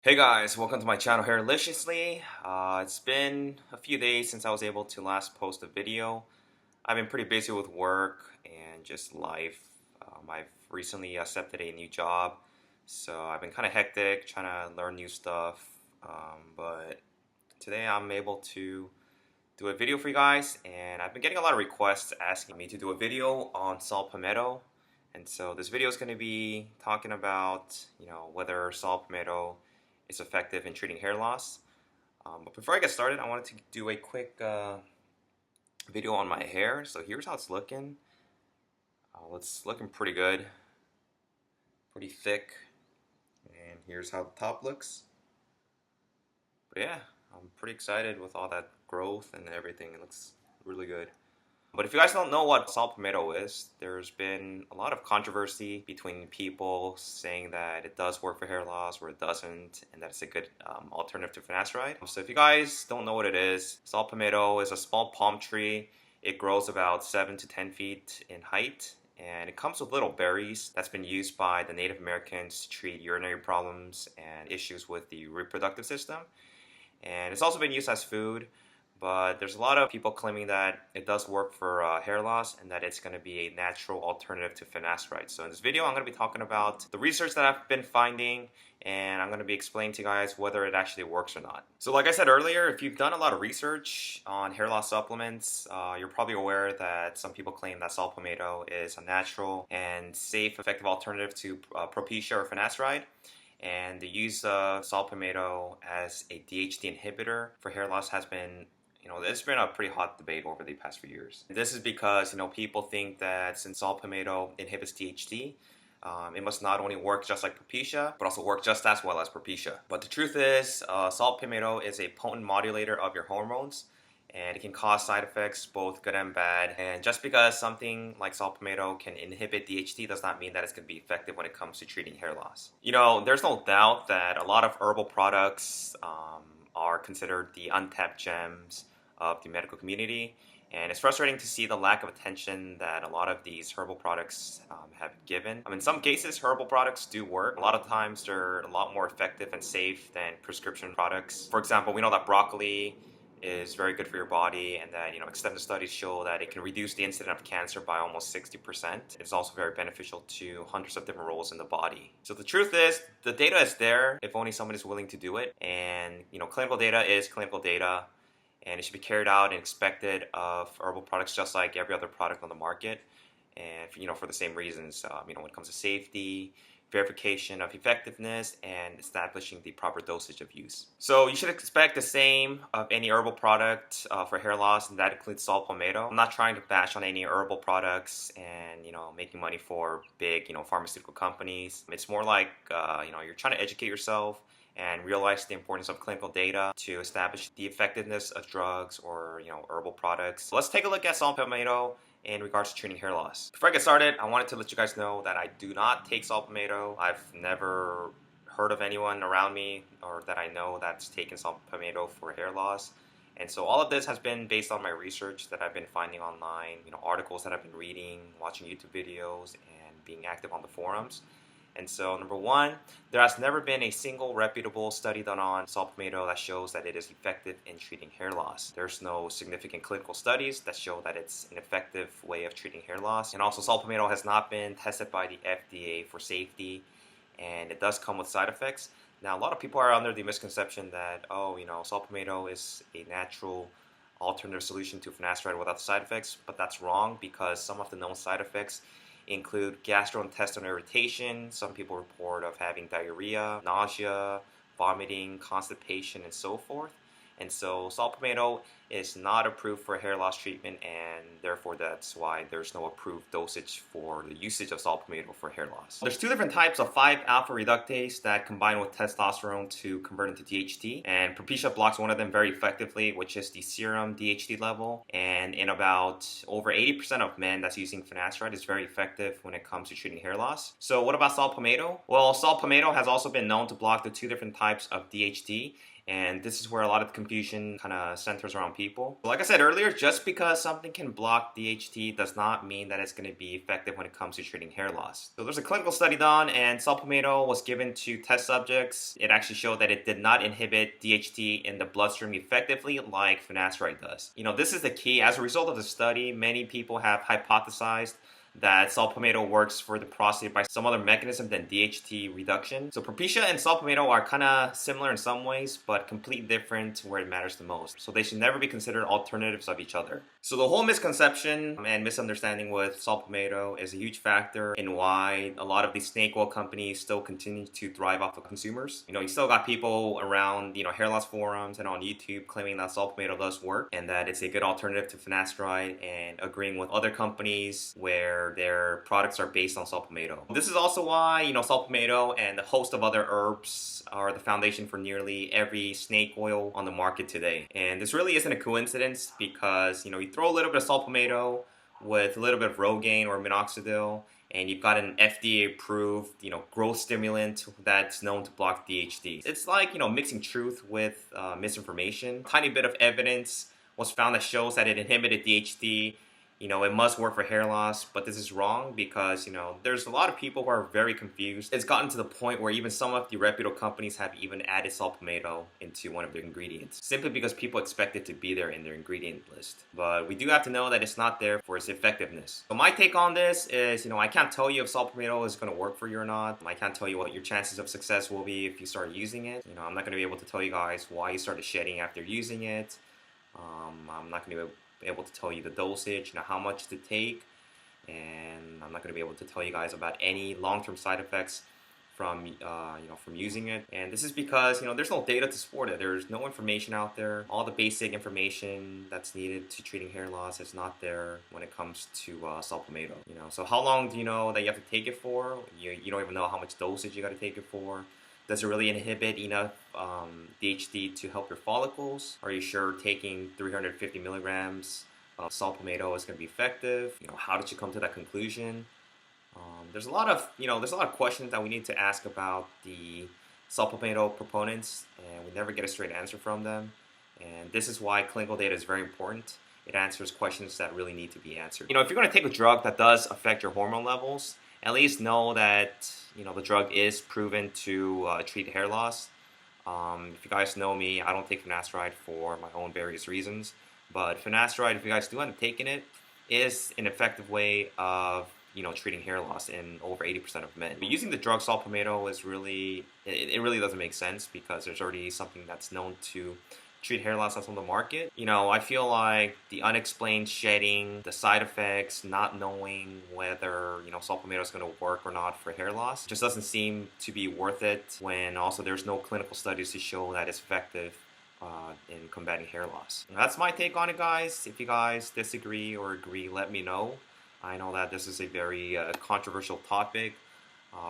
Hey guys, welcome to my channel Hairliciously. It's been a few days since I was able to last post a video. I've been pretty busy with work and just life. I've recently accepted a new job, so I've been kind of hectic trying to learn new stuff. But today I'm able to do a video for you guys, and I've been getting a lot of requests asking me to do a video on Saw Palmetto. And so this video is going to be talking about, whether Saw Palmetto is effective in treating hair loss. But before I get started, I wanted to do a quick video on my hair. So here's how it's looking. It's looking pretty good, pretty thick. And here's how the top looks. But yeah, I'm pretty excited with all that growth and everything. It looks really good. But if you guys don't know what Saw Palmetto is, there's been a lot of controversy between people saying that it does work for hair loss or it doesn't, and that it's a good alternative to finasteride. So if you guys don't know what it is, Saw Palmetto is a small palm tree. It grows about 7 to 10 feet in height, and it comes with little berries that's been used by the Native Americans to treat urinary problems and issues with the reproductive system. And it's also been used as food. But there's a lot of people claiming that it does work for hair loss and that it's going to be a natural alternative to finasteride. So in this video, I'm going to be talking about the research that I've been finding, and I'm going to be explaining to you guys whether it actually works or not. So like I said earlier, if you've done a lot of research on hair loss supplements, you're probably aware that some people claim that Saw Palmetto is a natural and safe, effective alternative to Propecia or finasteride. And the use of Saw Palmetto as a DHT inhibitor for hair loss has been it's been a pretty hot debate over the past few years. This is because, people think that since Saw Palmetto inhibits DHT, it must not only work just like Propecia, but also work just as well as Propecia. But the truth is, Saw Palmetto is a potent modulator of your hormones, and it can cause side effects, both good and bad. And just because something like Saw Palmetto can inhibit DHT does not mean that it's going to be effective when it comes to treating hair loss. There's no doubt that a lot of herbal products are considered the untapped gems of the medical community, and it's frustrating to see the lack of attention that a lot of these herbal products have given. In some cases, herbal products do work. A lot of times they're a lot more effective and safe than prescription products. For example, we know that broccoli is very good for your body, and that extensive studies show that it can reduce the incidence of cancer by almost 60%. It's also very beneficial to hundreds of different roles in the body. So the truth is, the data is there if only someone is willing to do it. And clinical data is clinical data, and it should be carried out and expected of herbal products just like every other product on the market. And for the same reasons, when it comes to safety, verification of effectiveness, and establishing the proper dosage of use. So you should expect the same of any herbal product for hair loss, and that includes Saw Palmetto. I'm not trying to bash on any herbal products and making money for big pharmaceutical companies. It's more like you're trying to educate yourself and realize the importance of clinical data to establish the effectiveness of drugs or herbal products. So let's take a look at Saw Palmetto in regards to treating hair loss. Before I get started, I wanted to let you guys know that I do not take Saw Palmetto. I've never heard of anyone around me or that I know that's taken Saw Palmetto for hair loss. And so all of this has been based on my research that I've been finding online, articles that I've been reading, watching YouTube videos, and being active on the forums. And so, number one, there has never been a single reputable study done on Saw Palmetto that shows that it is effective in treating hair loss. There's no significant clinical studies that show that it's an effective way of treating hair loss. And also, Saw Palmetto has not been tested by the FDA for safety, and it does come with side effects. Now, a lot of people are under the misconception that, Saw Palmetto is a natural alternative solution to finasteride without side effects, but that's wrong because some of the known side effects include gastrointestinal irritation. Some people report of having diarrhea, nausea, vomiting, constipation, and so forth. And so Saw Palmetto is not approved for hair loss treatment, and therefore that's why there's no approved dosage for the usage of Saw Palmetto for hair loss. There's two different types of 5-alpha reductase that combine with testosterone to convert into DHT, and Propecia blocks one of them very effectively, which is the serum DHT level. And in about over 80% of men that's using finasteride, is very effective when it comes to treating hair loss. So what about Saw Palmetto? Well, Saw Palmetto has also been known to block the two different types of DHT. And this is where a lot of the confusion kind of centers around people. Like I said earlier, just because something can block DHT does not mean that it's going to be effective when it comes to treating hair loss. So there's a clinical study done, and Saw Palmetto was given to test subjects. It actually showed that it did not inhibit DHT in the bloodstream effectively like finasteride does. This is the key. As a result of the study, many people have hypothesized that Saw Palmetto works for the prostate by some other mechanism than DHT reduction. So Propecia and Saw Palmetto are kind of similar in some ways, but completely different where it matters the most. So they should never be considered alternatives of each other. So the whole misconception and misunderstanding with Saw Palmetto is a huge factor in why a lot of these snake oil companies still continue to thrive off of consumers. You still got people around, hair loss forums and on YouTube claiming that Saw Palmetto does work and that it's a good alternative to finasteride, and agreeing with other companies where their products are based on Saw Palmetto. This is also why, Saw Palmetto and a host of other herbs are the foundation for nearly every snake oil on the market today. And this really isn't a coincidence because, you throw a little bit of Saw Palmetto with a little bit of Rogaine or minoxidil, and you've got an FDA-approved, growth stimulant that's known to block DHT. It's like, mixing truth with misinformation. A tiny bit of evidence was found that shows that it inhibited DHT. It must work for hair loss, but this is wrong because, there's a lot of people who are very confused. It's gotten to the point where even some of the reputable companies have even added Saw Palmetto into one of their ingredients, simply because people expect it to be there in their ingredient list. But we do have to know that it's not there for its effectiveness. So my take on this is, I can't tell you if Saw Palmetto is going to work for you or not. I can't tell you what your chances of success will be if you start using it. I'm not going to be able to tell you guys why you started shedding after using it. I'm not going to be able to tell you the dosage, how much to take, and I'm not going to be able to tell you guys about any long-term side effects from from using it. And this is because there's no data to support it. There's no information out there. All the basic information that's needed to treating hair loss is not there when it comes to Saw Palmetto. So how long do you know that you have to take it for? You don't even know how much dosage you got to take it for. Does it really inhibit enough DHT to help your follicles? Are you sure taking 350 milligrams of Saw Palmetto is going to be effective? How did you come to that conclusion? There's a lot of questions that we need to ask about the Saw Palmetto proponents, and we never get a straight answer from them. And this is why clinical data is very important. It answers questions that really need to be answered. If you're going to take a drug that does affect your hormone levels, at least know that the drug is proven to treat hair loss. If you guys know me, I don't take finasteride for my own various reasons. But finasteride, if you guys do end up taking it, is an effective way of treating hair loss in over 80% of men. But using the drug Saw Palmetto is really doesn't make sense because there's already something that's known to treat hair loss that's on the market. I feel like the unexplained shedding, the side effects, not knowing whether, Saw Palmetto is going to work or not for hair loss just doesn't seem to be worth it when also there's no clinical studies to show that it's effective in combating hair loss. And that's my take on it, guys. If you guys disagree or agree, let me know. I know that this is a very controversial topic.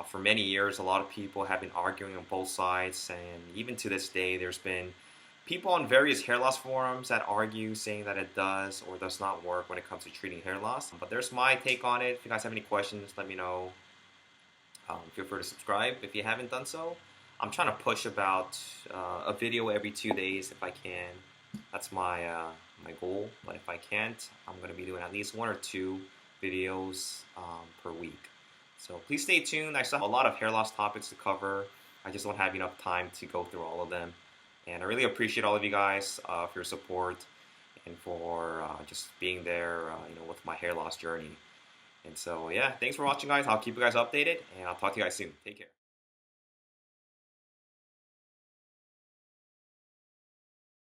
For many years, a lot of people have been arguing on both sides, and even to this day, there's been people on various hair loss forums that argue saying that it does or does not work when it comes to treating hair loss. But there's my take on it. If you guys have any questions, let me know. Feel free to subscribe if you haven't done so. I'm trying to push about a video every 2 days if I can. That's my goal. But if I can't, I'm going to be doing at least 1 or 2 videos per week. So please stay tuned. I still have a lot of hair loss topics to cover. I just don't have enough time to go through all of them. And I really appreciate all of you guys for your support and for just being there, with my hair loss journey. And so, yeah, thanks for watching, guys. I'll keep you guys updated, and I'll talk to you guys soon. Take care.